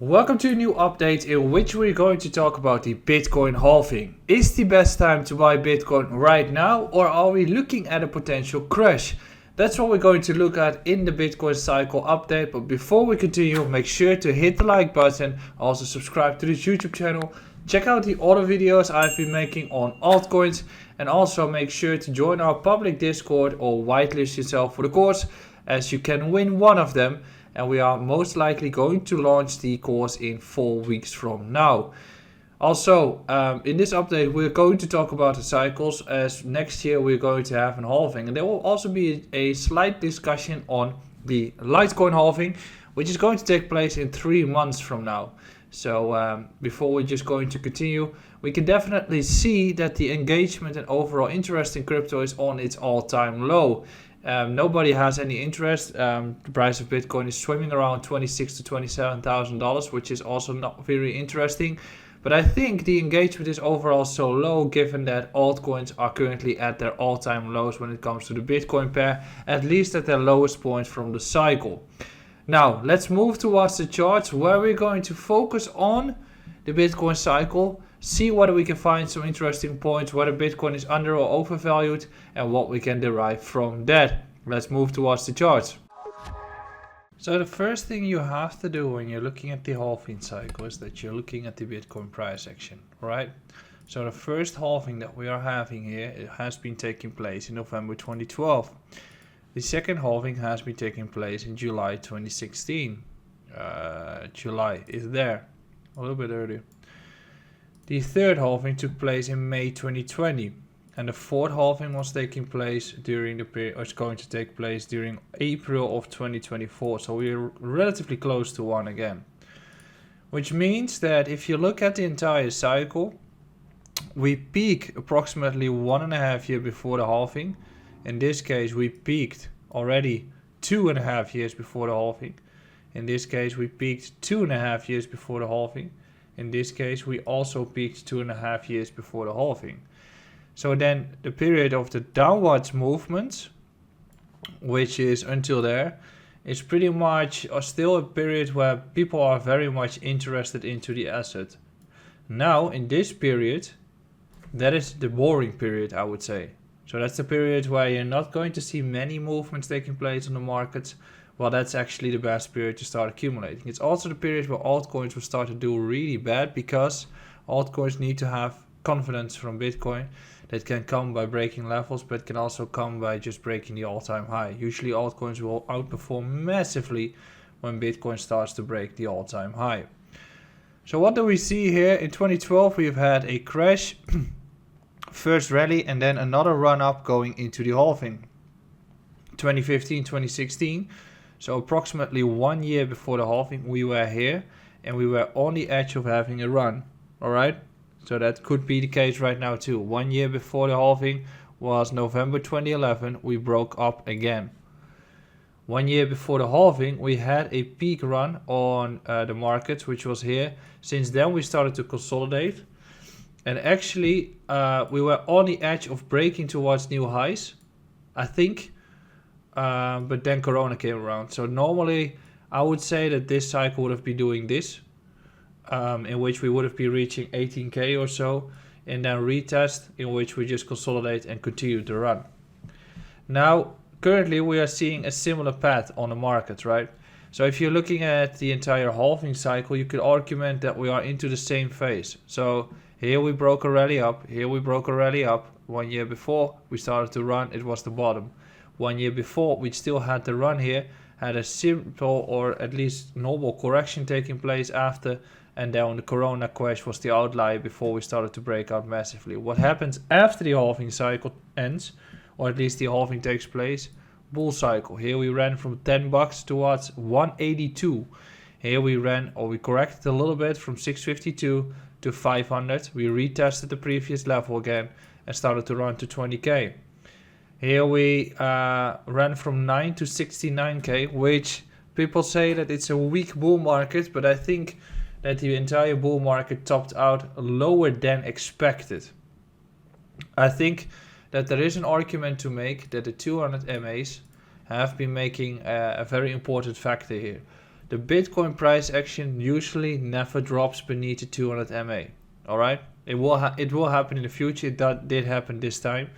Welcome to a new update in which we're going to talk about the Bitcoin halving. Is the best time to buy Bitcoin right now, or are we looking at a potential crash? That's what we're going to look at in the Bitcoin cycle update. But before we continue, make sure to hit the like button. Also subscribe to this YouTube channel. Check out the other videos I've been making on altcoins. And also make sure to join our public Discord or whitelist yourself for the course, as you can win one of them. And we are most likely going to launch the course in 4 weeks from now. Also, in this update, we're going to talk about the cycles, as next year we're going to have an halving. And there will also be a slight discussion on the Litecoin halving, which is going to take place in 3 months from now. So before we're just going to continue, we can definitely see that the engagement and overall interest in crypto is on its all-time low. Nobody has any interest. The price of Bitcoin is swimming around $26,000 to $27,000, which is also not very interesting. But I think the engagement is overall so low, given that altcoins are currently at their all-time lows when it comes to the Bitcoin pair, at least at their lowest point from the cycle. Now, let's move towards the charts, where we're going to focus on the Bitcoin cycle, see whether we can find some interesting points, whether Bitcoin is under or overvalued, and what we can derive from that. Let's move towards the charts. So the first thing you have to do when you're looking at the halving cycle is that you're looking at the Bitcoin price action, right? So the first halving that we are having here, it has been taking place in November 2012. The second halving has been taking place in July 2016. July is there, a little bit earlier. The third halving took place in May 2020, and the fourth halving was taking place during the period, or it's going to take place during April of 2024. So we're relatively close to one again, which means that if you look at the entire cycle, we peak approximately 1.5 years before the halving. In this case, we peaked already 2.5 years before the halving. In this case, we peaked 2.5 years before the halving. In this case, we also peaked 2.5 years before the halving. So then the period of the downwards movement, which is until there, is pretty much still a period where people are very much interested into the asset. Now, in this period, that is the boring period, I would say. So that's the period where you're not going to see many movements taking place on the markets. Well, that's actually the best period to start accumulating. It's also the period where altcoins will start to do really bad, because altcoins need to have confidence from Bitcoin. That can come by breaking levels, but can also come by just breaking the all-time high. Usually altcoins will outperform massively when Bitcoin starts to break the all-time high. So what do we see here? In 2012 we've had a crash, first rally, and then another run up going into the halving. 2015, 2016. So approximately 1 year before the halving, we were here and we were on the edge of having a run. Alright, so that could be the case right now too. 1 year before the halving was November 2011, we broke up again. 1 year before the halving, we had a peak run on the markets, which was here. Since then we started to consolidate. And actually, we were on the edge of breaking towards new highs, I think. But then Corona came around. So normally I would say that this cycle would have been doing this, in which we would have been reaching 18k or so, and then retest, in which we just consolidate and continue to run. Now, currently we are seeing a similar path on the market, right? So if you're looking at the entire halving cycle, you could argument that we are into the same phase. So here we broke a rally up, here we broke a rally up. 1 year before we started to run, it was the bottom. 1 year before, we still had the run here, had a simple or at least normal correction taking place after, and then the Corona crash was the outlier before we started to break out massively. What happens after the halving cycle ends, or at least the halving takes place? Bull cycle. Here we ran from $10 towards 182. Here we ran, or we corrected a little bit from 652 to 500. We retested the previous level again and started to run to 20k. Here we ran from 9 to 69k, which people say that it's a weak bull market, but I think that the entire bull market topped out lower than expected. I think that there is an argument to make that the 200 MAs have been making a very important factor here. the Bitcoin price action usually never drops beneath the 200 MA. Alright? It will happen in the future. It did happen this time.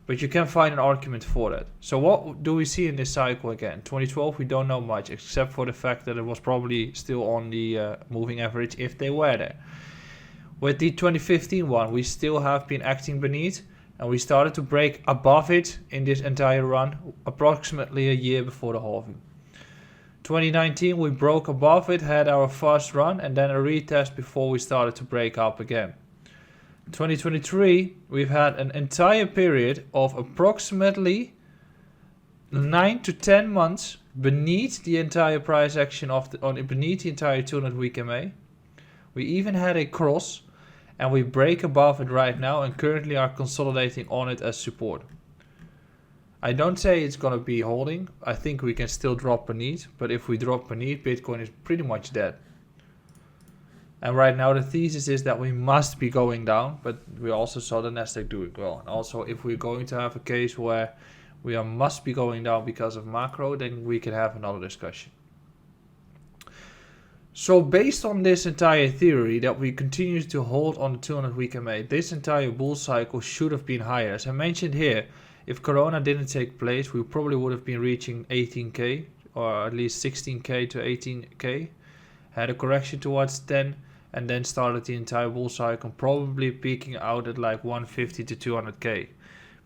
But you can find an argument for that. So what do we see in this cycle again? 2012, we don't know much, except for the fact that it was probably still on the moving average if they were there. With the 2015 one, we still have been acting beneath, and we started to break above it in this entire run, approximately a year before the halving. 2019, we broke above it, had our first run, and then a retest before we started to break up again. 2023, we've had an entire period of approximately 9 to 10 months beneath the entire price action beneath the entire 200-week MA. We even had a cross, and we break above it right now, and currently are consolidating on it as support. I don't say it's going to be holding. I think we can still drop beneath, but if we drop beneath, Bitcoin is pretty much dead. And right now the thesis is that we must be going down, but we also saw the Nasdaq do it well. And also, if we're going to have a case where we must be going down because of macro, then we can have another discussion. So based on this entire theory that we continue to hold on the 200-week MA, this entire bull cycle should have been higher. As I mentioned here, if Corona didn't take place, we probably would have been reaching 18K, or at least 16K to 18K. Had a correction towards 10, and then started the entire bull cycle, probably peaking out at like 150 to 200K.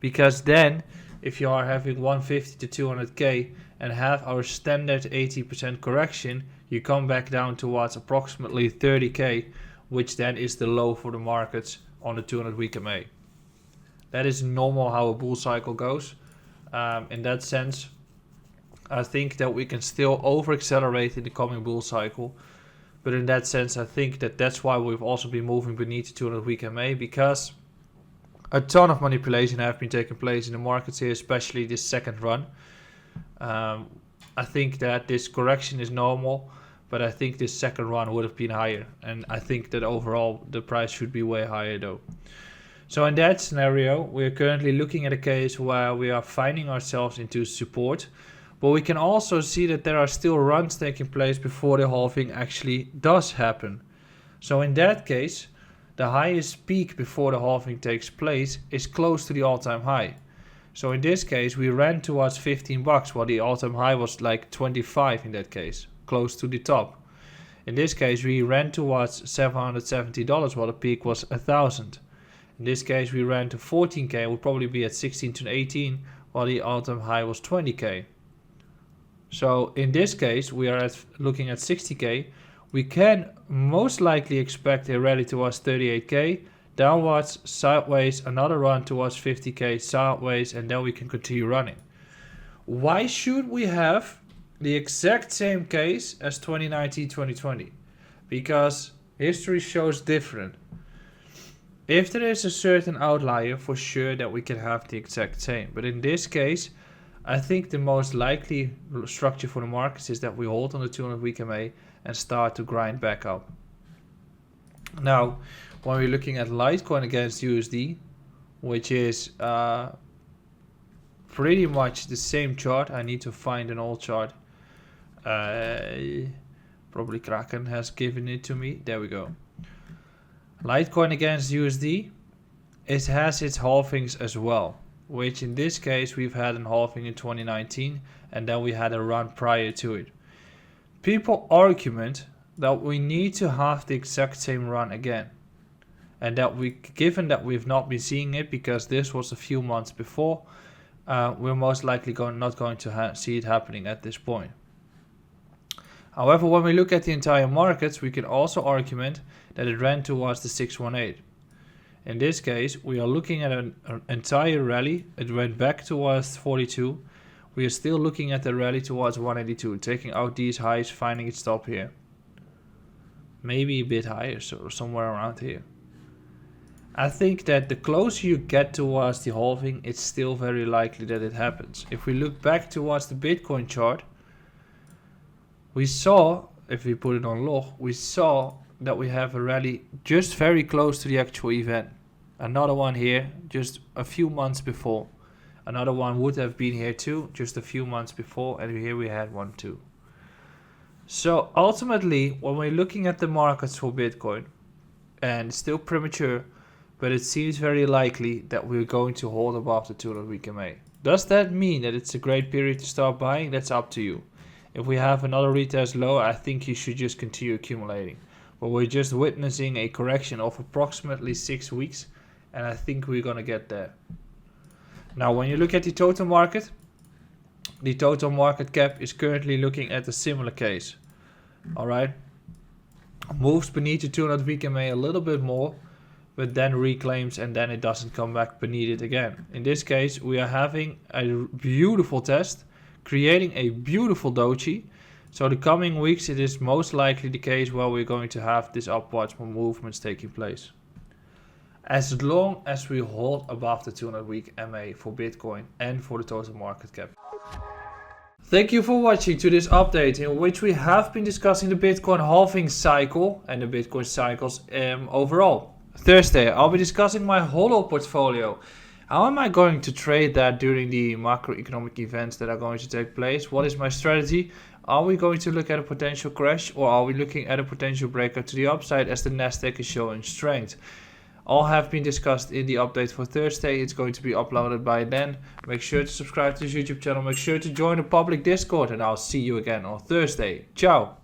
Because then, if you are having 150 to 200K and have our standard 80% correction, you come back down towards approximately 30K, which then is the low for the markets on the 200-week MA. That is normal how a bull cycle goes. In that sense, I think that we can still over-accelerate in the coming bull cycle. But in that sense, I think that that's why we've also been moving beneath the 200-week MA, because a ton of manipulation have been taking place in the markets here, especially this second run. I think that this correction is normal, but I think this second run would have been higher. And I think that overall the price should be way higher though. So in that scenario, we're currently looking at a case where we are finding ourselves into support. But we can also see that there are still runs taking place before the halving actually does happen. So in that case, the highest peak before the halving takes place is close to the all-time high. So in this case, we ran towards $15, while the all-time high was like 25 in that case, close to the top. In this case, we ran towards $770, while the peak was 1,000. In this case, we ran to 14K, we'll probably be at 16 to 18, while the all-time high was 20K. So in this case, we are looking at 60K. We can most likely expect a rally towards 38K, downwards, sideways, another run towards 50K, sideways, and then we can continue running. Why should we have the exact same case as 2019-2020? Because history shows different. If there is a certain outlier, for sure that we can have the exact same. But in this case, I think the most likely structure for the markets is that we hold on the 200-week MA and start to grind back up. Now, when we're looking at Litecoin against USD, which is pretty much the same chart. I need to find an old chart. Probably Kraken has given it to me. There we go. Litecoin against USD, it has its halvings as well, which in this case we've had an halving in 2019 and then we had a run prior to it. People argument that we need to have the exact same run again, and that given that we've not been seeing it because this was a few months before, we're most likely not going to see it happening at this point. However, when we look at the entire markets, we can also argument that it ran towards the 618. In this case, we are looking at an entire rally. It went back towards 42. We are still looking at the rally towards 182, taking out these highs, finding its top here. Maybe a bit higher, so somewhere around here. I think that the closer you get towards the halving, it's still very likely that it happens. If we look back towards the Bitcoin chart, we saw, if we put it on log, we saw that we have a rally just very close to the actual event. Another one here, just a few months before. Another one would have been here too, just a few months before, and here we had one too. So ultimately, when we're looking at the markets for Bitcoin, and it's still premature, but it seems very likely that we're going to hold above the 200-week MA. Does that mean that it's a great period to start buying? That's up to you. If we have another retest low, I think you should just continue accumulating. But we're just witnessing a correction of approximately 6 weeks, and I think we're gonna get there. Now, when you look at the total market cap is currently looking at a similar case. Alright, moves beneath the 200-week MA a little bit more, but then reclaims and then it doesn't come back beneath it again. In this case, we are having a beautiful test, creating a beautiful doji. So the coming weeks, it is most likely the case where we're going to have this upwards movements taking place. As long as we hold above the 200-week MA for Bitcoin and for the total market cap. Thank you for watching to this update in which we have been discussing the Bitcoin halving cycle and the Bitcoin cycles overall. Thursday, I'll be discussing my HODL portfolio. How am I going to trade that during the macroeconomic events that are going to take place? What is my strategy? Are we going to look at a potential crash, or are we looking at a potential breakout to the upside as the Nasdaq is showing strength? All have been discussed in the update for Thursday. It's going to be uploaded by then. Make sure to subscribe to this YouTube channel. Make sure to join the public Discord, and I'll see you again on Thursday. Ciao.